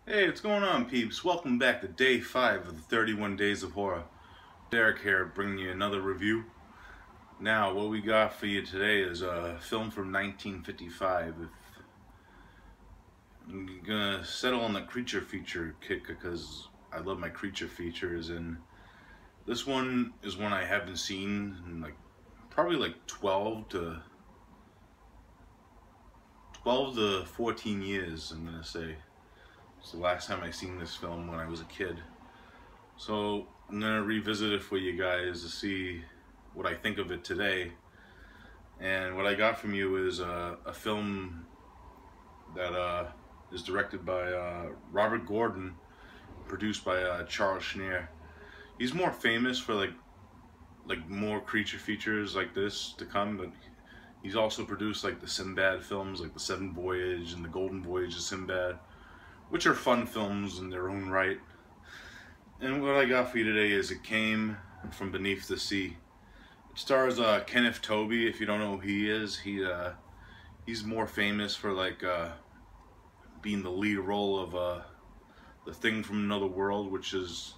Hey, what's going on, peeps? Welcome back to day 5 of the 31 Days of Horror. Derek here, bringing you another review. Now, what we got for you today is a film from 1955. I'm gonna settle on the creature feature kick because I love my creature features, and this one is one I haven't seen in probably 12 to 14 years, I'm gonna say. It's the last time I seen this film when I was a kid. So I'm gonna revisit it for you guys to see what I think of it today. And what I got from you is a film that is directed by Robert Gordon, produced by Charles Schneer. He's more famous for like more creature features like this to come, but he's also produced like the Sinbad films, like the Seven Voyage and the Golden Voyage of Sinbad, which are fun films in their own right. And what I got for you today is It Came from Beneath the Sea. It stars Kenneth Tobey. If you don't know who he is, he's more famous for being the lead role of The Thing from Another World, which is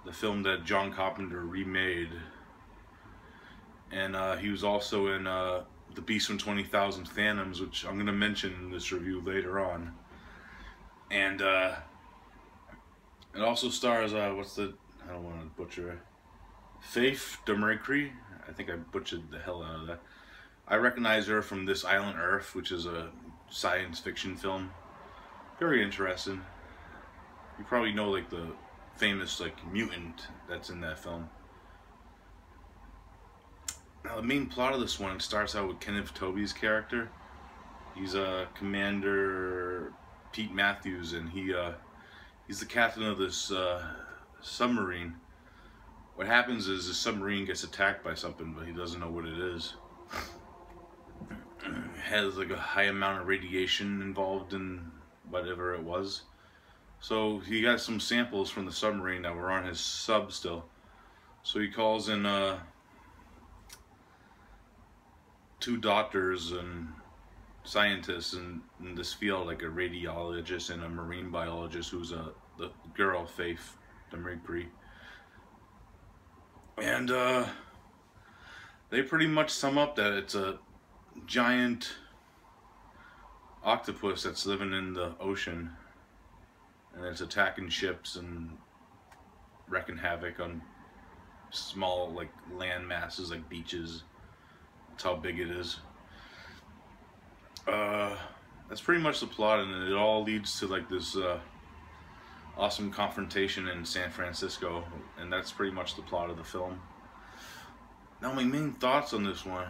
the film that John Carpenter remade. And he was also in The Beast from 20,000 Fathoms, which I'm going to mention in this review later on. And it also stars I don't want to butcher it. Faith DeMercury. I think I butchered the hell out of that. I recognize her from This Island Earth, which is a science fiction film. Very interesting. You probably know like the famous mutant that's in that film. Now the main plot of this one starts out with Kenneth Tobey's character. He's a Commander Pete Matthews, and he's the captain of this submarine. What happens is the submarine gets attacked by something, but he doesn't know what it is. It has like a high amount of radiation involved in whatever it was. So he got some samples from the submarine that were on his sub still. So he calls in 2 doctors and scientists in this field, like a radiologist and a marine biologist, who's the girl, Faith DeMercury. And they pretty much sum up that it's a giant octopus that's living in the ocean, and it's attacking ships and wreaking havoc on small land masses like beaches. That's how big it is. That's pretty much the plot, and it all leads to this awesome confrontation in San Francisco, and that's pretty much the plot of the film. Now my main thoughts on this one.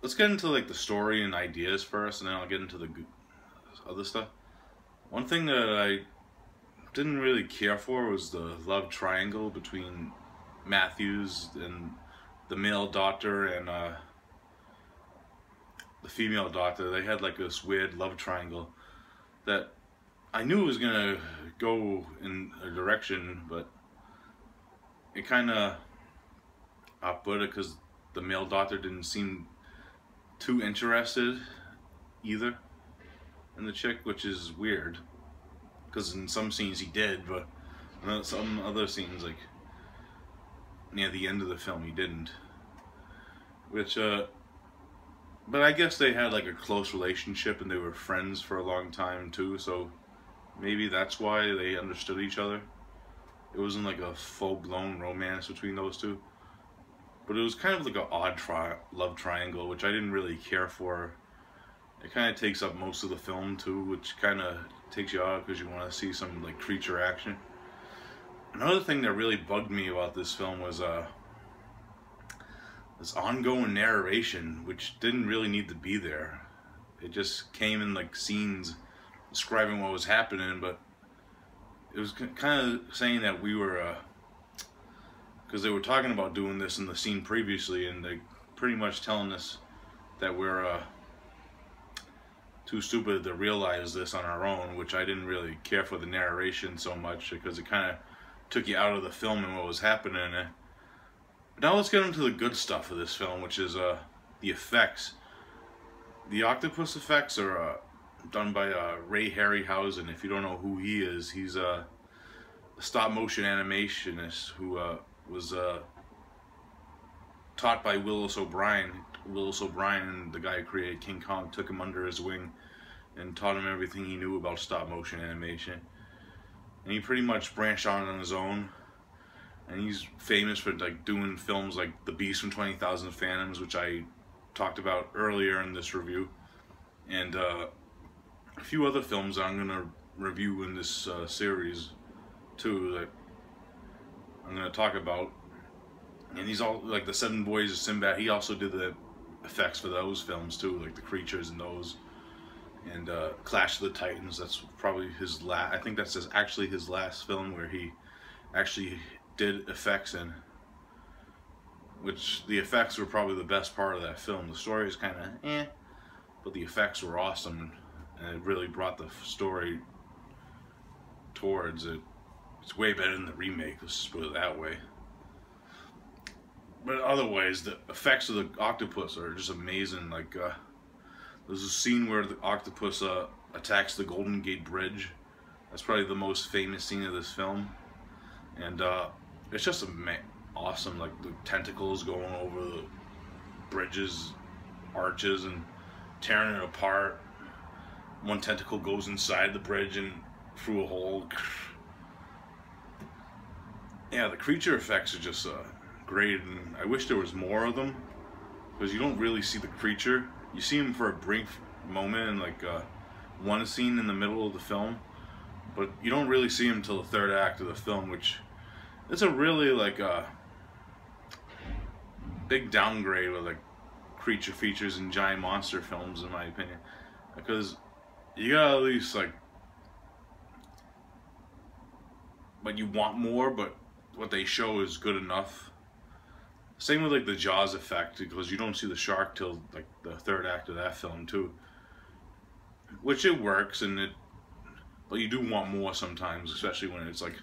Let's get into the story and ideas first, and then I'll get into the other stuff. One thing that I didn't really care for was the love triangle between Matthews and the male doctor and the female doctor. They had this weird love triangle that I knew was gonna go in a direction, but it kind of output it because the male doctor didn't seem too interested either in the chick, which is weird because in some scenes he did, but in some other scenes, like near the end of the film, he didn't. Which but I guess they had a close relationship and they were friends for a long time too, so maybe that's why they understood each other. It wasn't a full-blown romance between those two, but it was kind of an odd love triangle, which I didn't really care for. It kind of takes up most of the film too, which kind of takes you out because you want to see some creature action. Another thing that really bugged me about this film was this ongoing narration, which didn't really need to be there. It just came in scenes describing what was happening, but it was kind of saying that we were, because they were talking about doing this in the scene previously, and they pretty much telling us that we're too stupid to realize this on our own, which I didn't really care for the narration so much because it kind of took you out of the film and what was happening in it. Now let's get into the good stuff of this film, which is the effects. The octopus effects are done by Ray Harryhausen. If you don't know who he is, he's a stop motion animationist who was taught by Willis O'Brien. Willis O'Brien, the guy who created King Kong, took him under his wing and taught him everything he knew about stop motion animation. And he pretty much branched out on his own. And he's famous for like doing films like The Beast from 20,000 Phantoms, which I talked about earlier in this review, and a few other films that I'm gonna review in this series too that I'm gonna talk about. And he's all like the Seven Boys of Sinbad. He also did the effects for those films too, like the creatures in those. And Clash of the Titans. That's probably his last. I think that's actually his last film where he actually did effects in. Which the effects were probably the best part of that film. The story is kind of but the effects were awesome, and it really brought the story towards it. It's way better than the remake. Let's just put it that way. But otherwise, the effects of the octopus are just amazing. Like, there's a scene where the octopus attacks the Golden Gate Bridge. That's probably the most famous scene of this film. And it's just awesome. Like, the tentacles going over the bridges, arches, and tearing it apart. One tentacle goes inside the bridge and through a hole. Yeah, the creature effects are just great, and I wish there was more of them, because you don't really see the creature. You see him for a brief moment in like one scene in the middle of the film, but you don't really see him until the third act of the film, which is a really like big downgrade with like creature features in giant monster films, in my opinion, because you gotta at least like, but you want more, but what they show is good enough. Same with like the Jaws effect, because you don't see the shark till like the third act of that film too, which it works, and but you do want more sometimes, especially when it's like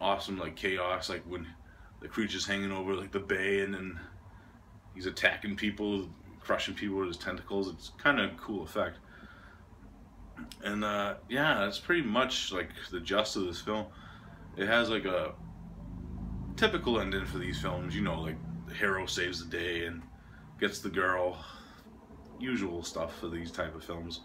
awesome, like chaos, like when the creature's hanging over like the bay and then he's attacking people, crushing people with his tentacles. It's kind of a cool effect. And yeah, that's pretty much like the gist of this film. It has like a typical ending for these films, you know, like the hero saves the day and gets the girl. Usual stuff for these type of films.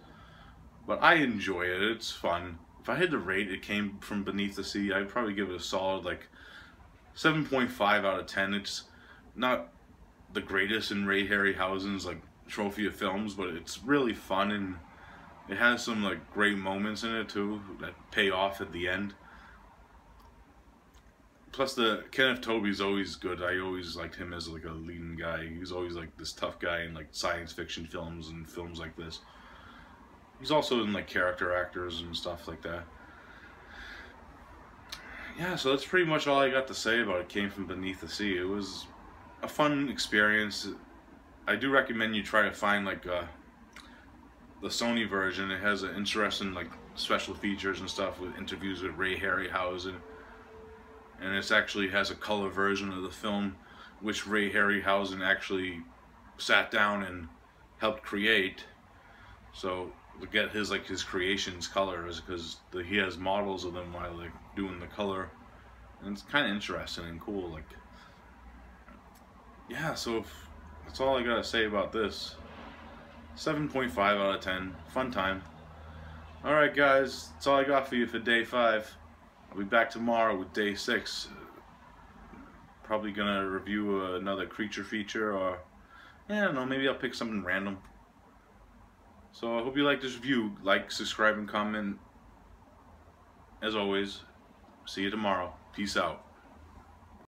But I enjoy it, it's fun. If I had to rate It Came From Beneath the Sea, I'd probably give it a solid like 7.5 out of 10. It's not the greatest in Ray Harryhausen's like trophy of films, but it's really fun, and it has some like great moments in it too that pay off at the end. Plus, the Kenneth Tobey's always good. I always liked him as like a leading guy. He's always like this tough guy in like science fiction films and films like this. He's also in like character actors and stuff like that. Yeah, so that's pretty much all I got to say about It Came From Beneath the Sea. It was a fun experience. I do recommend you try to find like the Sony version. It has an interesting like special features and stuff with interviews with Ray Harryhausen. And it actually has a color version of the film, which Ray Harryhausen actually sat down and helped create. So to get his like his creations colors, because he has models of them while like doing the color, and it's kind of interesting and cool. Like, yeah, so that's all I gotta say about this. 7.5 out of 10. Fun time. Alright guys, that's all I got for you for day 5. I'll be back tomorrow with day 6. Probably gonna review another creature feature, or I don't know, maybe I'll pick something random. So I hope you like this review. Like, subscribe, and comment. As always, see you tomorrow. Peace out.